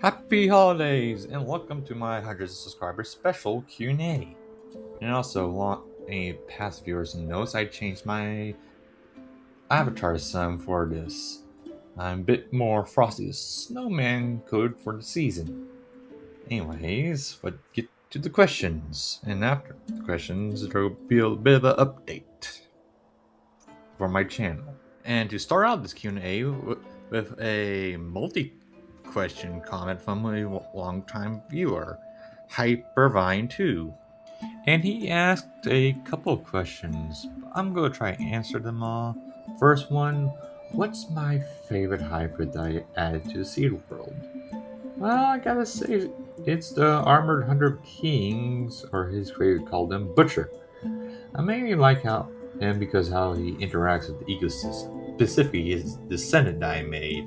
Happy holidays and welcome to my hundreds of subscribers special Q&A. And also, any past viewers knows I changed my avatar some for this. I'm a bit more Frosty the Snowman code for the season. Anyways, let's get to the questions. And after the questions, there will be a bit of an update for my channel. And to start out this Q&A with a multi-question comment from a long-time viewer, Hypervine2. And he asked a couple of questions. I'm going to try to answer them all. First one, what's my favorite hybrid that I added to the Seed World? Well, I gotta say, it's the Armored Hunter Kings, or his creator called them Butcher. I mainly like him because how he interacts with the ecosystem, specifically his descendant that I made,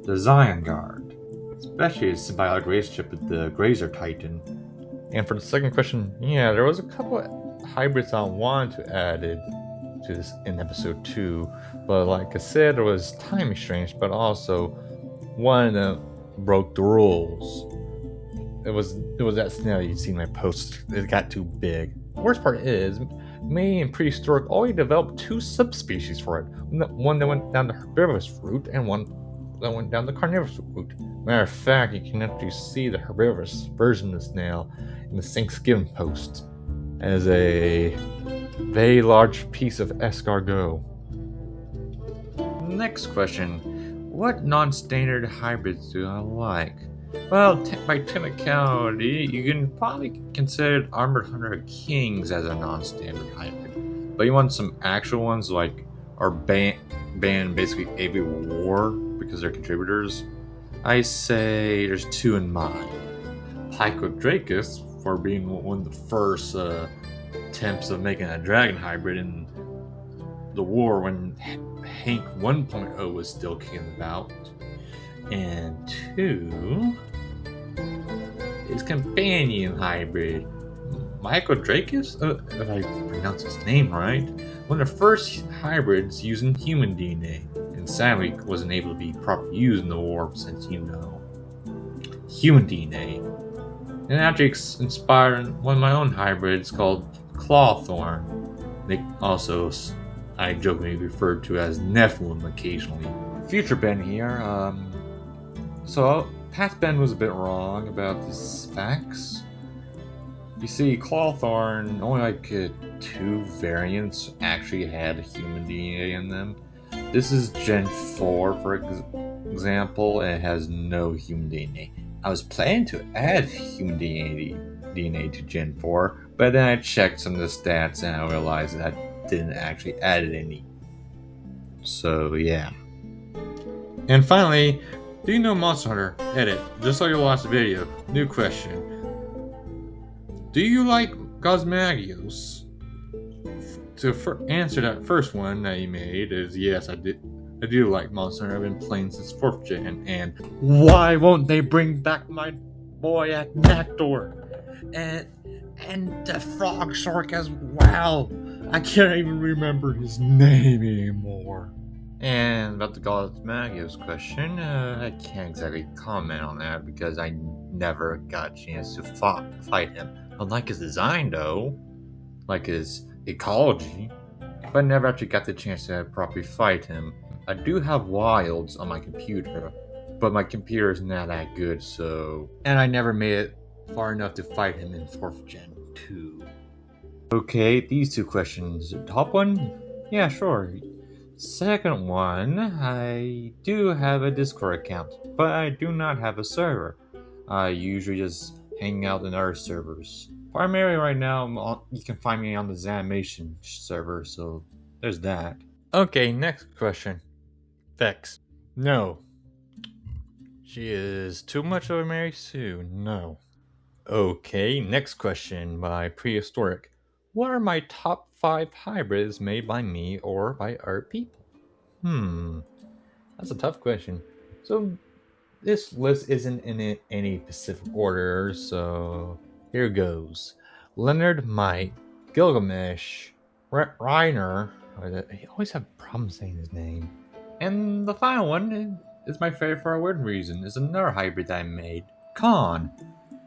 the Zion Guard, especially his symbiotic relationship with the Grazer Titan. And for the second question, yeah, there was a couple of hybrids I wanted to add to this in episode 2, but like I said, there was time restraints, but also one of them broke the rules. It was that snail you'd seen in my post. It got too big. The worst part is, me and Prehistoric already developed 2 subspecies for it. One that went down the herbivorous route, and one that went down the carnivorous route. Matter of fact, you can actually see the herbivorous version of the snail in the Thanksgiving post as a very large piece of escargot. Next question. What non-standard hybrids do I like? Well, by technicality, you can probably consider Armored Hunter Kings as a non-standard hybrid. But you want some actual ones like are banned basically every war because they're contributors? I say there's 2 in mind. Pycodracus, for being one of the first attempts of making a dragon hybrid in the war when Hank 1.0 was still kicking about. And 2, his companion hybrid, Mycodracus, if I pronounce his name right, one of the first hybrids using human DNA, and sadly wasn't able to be properly used in the war since, human DNA. And actually inspired one of my own hybrids called Clawthorn. They also, I jokingly referred to as Nephilim occasionally. Future Ben here. So past Ben was a bit wrong about the facts. You see, Clawthorn, only 2 variants actually had human DNA in them. This is Gen 4, for example, and it has no human DNA. I was planning to add human DNA to Gen 4, but then I checked some of the stats and I realized that I didn't actually add any. So, yeah. And finally, do you know Monster Hunter? Edit. Just like your last video. New question. Do you like Gosmagios? To answer that first one that you made is yes, I do like Monster Hunter. I've been playing since 4th gen. And why won't they bring back my boy at Nectar? And the Frog Shark as well. I can't even remember his name anymore. And about the Gosmagios question, I can't exactly comment on that because I never got a chance to fight him. I like his design though, like his ecology, but I never actually got the chance to properly fight him. I do have wilds on my computer, but my computer is not that good, so... And I never made it far enough to fight him in 4th Gen 2. Okay, these 2 questions. Top one? Yeah, sure. Second one, I do have a Discord account, but I do not have a server. I usually just hang out in other servers. Primarily right now, you can find me on the Zanimation server, so there's that. Okay, next question. Vex. No. She is too much of a Mary Sue. No. Okay, next question by Prehistoric. What are my top 5 hybrids made by me or by other people? That's a tough question. So, this list isn't in any specific order, so here goes. Leonard Mike, Gilgamesh, Reiner. I always have problems saying his name. And the final one is my favorite for a weird reason. Is another hybrid that I made. Con.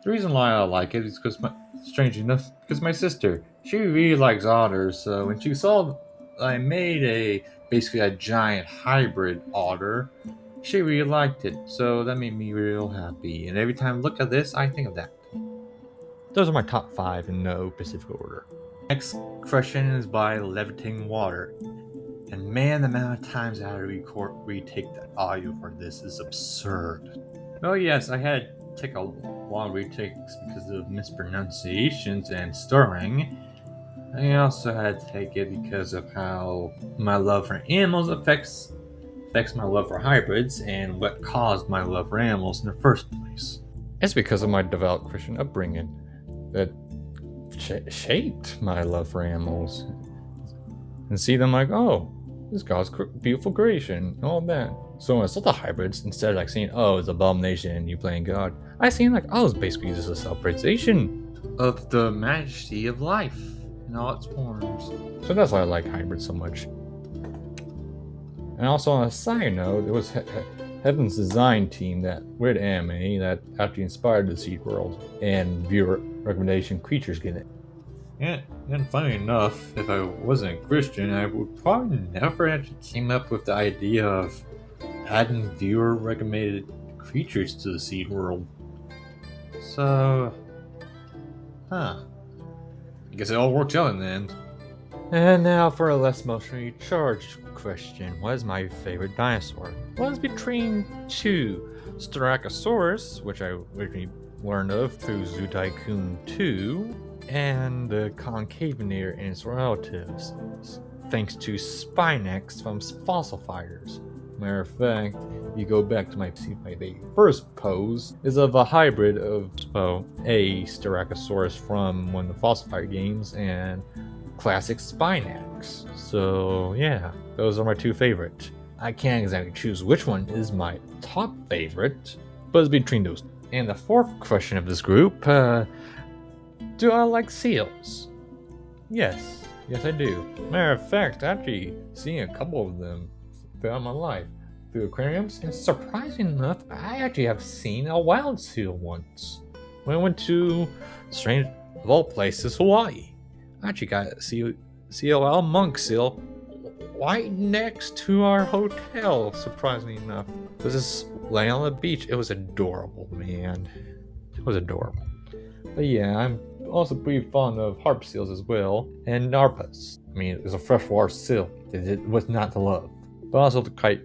The reason why I like it is because, strange enough, because my sister, she really likes otters, so when she saw I made basically a giant hybrid otter, she really liked it, so that made me real happy. And every time I look at this, I think of that. Those are my top 5 in no specific order. Next question is by Levitating Water. And man, the amount of times I had to retake that audio for this is absurd. Oh yes, I had to take a lot of retakes because of mispronunciations and slurring. I also had to take it because of how my love for animals affects my love for hybrids and what caused my love for animals in the first place. It's because of my devout Christian upbringing that shaped my love for animals. And see them like, oh, this God's beautiful creation, and all that. So when I saw the hybrids, instead of like saying, oh, it's abomination and you playing God, I seen like, oh, it's basically just a celebration of the majesty of life in all its forms. So that's why I like hybrids so much. And also on a side note, it was Heaven's design team that weird anime that actually inspired the Seed World and viewer recommendation creatures get it. Yeah, and funny enough, if I wasn't a Christian, I would probably never actually came up with the idea of adding viewer recommended creatures to the Seed World. So, I guess it all works out in the end. And now for a less emotionally charged question. What is my favorite dinosaur? Well, it's between two. Styracosaurus, which I originally learned of through Zoo Tycoon 2, and the Concavenator and its relatives, thanks to Spinax from Fossil Fighters. Matter of fact, you go back to my first pose is of a hybrid of a Styracosaurus from one of the Fossil Fighter games and classic Spinax. So yeah, those are my two favorite. I can't exactly choose which one is my top favorite, but it's between those. And the fourth question of this group, do I like seals? Yes I do. Matter of fact, actually seeing a couple of them throughout my life through aquariums, and surprising enough, I actually have seen a wild seal once. When I went to, strange of all places, Hawaii. I actually got a seal, monk seal, right next to our hotel, surprisingly enough. It was just laying on the beach. It was adorable, man. It was adorable. But yeah, I'm also pretty fond of harp seals as well, and narpas. I mean, it's a freshwater seal. It was not to love. But also to quite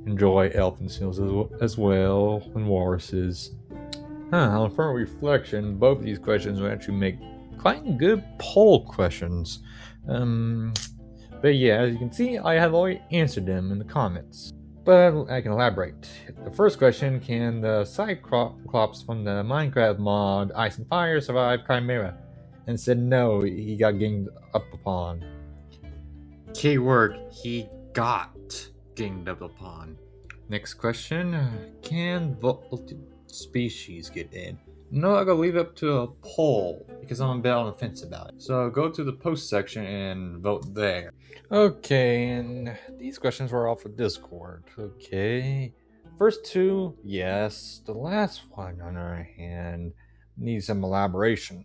enjoy elfin seals as well, and walruses. On further reflection, both of these questions will actually make quite good poll questions. But yeah, as you can see, I have already answered them in the comments. But I can elaborate. The first question, can the Cyclops from the Minecraft mod Ice and Fire survive Chimera? And said no, he got ganged up upon. Keyword, he got ganged up upon. Next question, can vaulted species get in? No, I'm gonna leave it up to a poll because I'm a bit on the fence about it. So go to the post section and vote there. Okay, and these questions were all for Discord. Okay, first two, yes. The last one, on the other hand, needs some elaboration.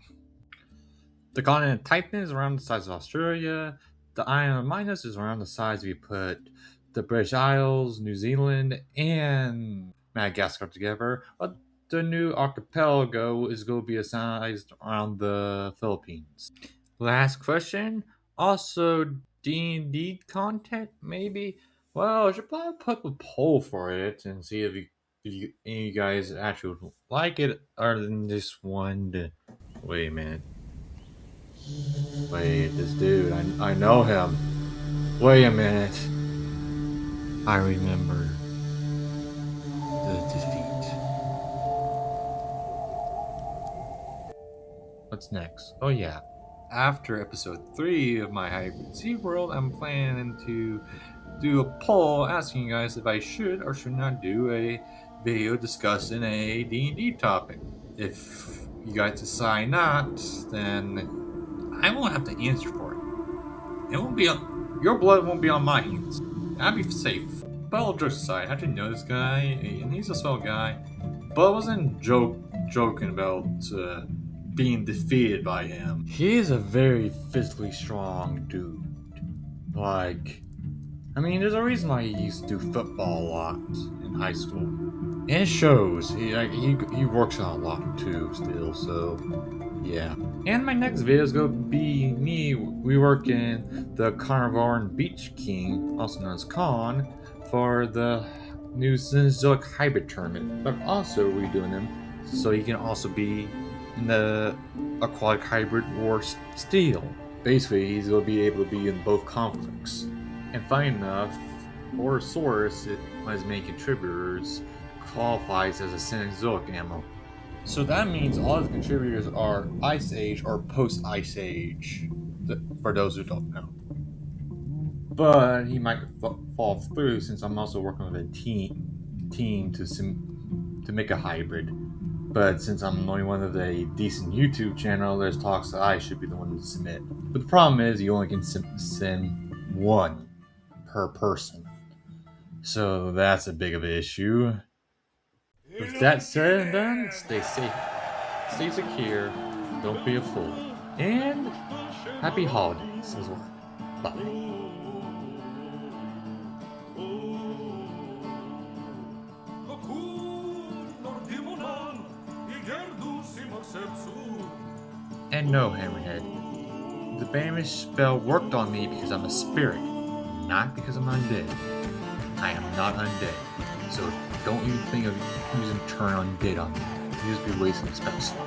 The continent Titan is around the size of Australia. The island of Minos is around the size we put the British Isles, New Zealand, and Madagascar together. But the new archipelago is going to be sized around the Philippines. Last question. Also, D&D content, maybe? Well, I should probably put a poll for it and see if any of you guys actually would like it, other than just one to... Wait a minute. Wait, this dude, I know him. Wait a minute. I remember the defeat. What's next? Oh yeah. After episode 3 of my Hybrid Sea World, I'm planning to do a poll asking you guys if I should or should not do a video discussing a D&D topic. If you guys decide not, then I won't have to answer for it. It won't be on, your blood won't be on my hands. I'll be safe. But all jokes aside, how'd you know this guy? And he's a swell guy. But I wasn't joking about being defeated by him. He is a very physically strong dude. Like, I mean, there's a reason why he used to do football a lot in high school. And it shows. He works on a lot too still, so yeah. And my next video is gonna be me. We work in the Carnivore and Beach King, also known as Con, for the new Cenozoic Hybrid Tournament. But I'm also redoing him so he can also be in the Aquatic Hybrid War Steel. Basically, he's gonna be able to be in both conflicts. And funny enough, Orosaurus, one of his main contributors, qualifies as a Cenozoic ammo. So that means all of the contributors are Ice Age or post-Ice Age, for those who don't know. But he might fall through since I'm also working with a team to make a hybrid. But since I'm only one of a decent YouTube channel, there's talks that I should be the one to submit. But the problem is you only can send one per person. So that's a big of an issue. With that said and done, stay safe, stay secure, don't be a fool, and happy holidays as well. Bye. And no, Hammerhead, the banish spell worked on me because I'm a spirit, not because I'm undead. I am not undead, so don't even think of using turn undead on me. You just be wasting spell slots.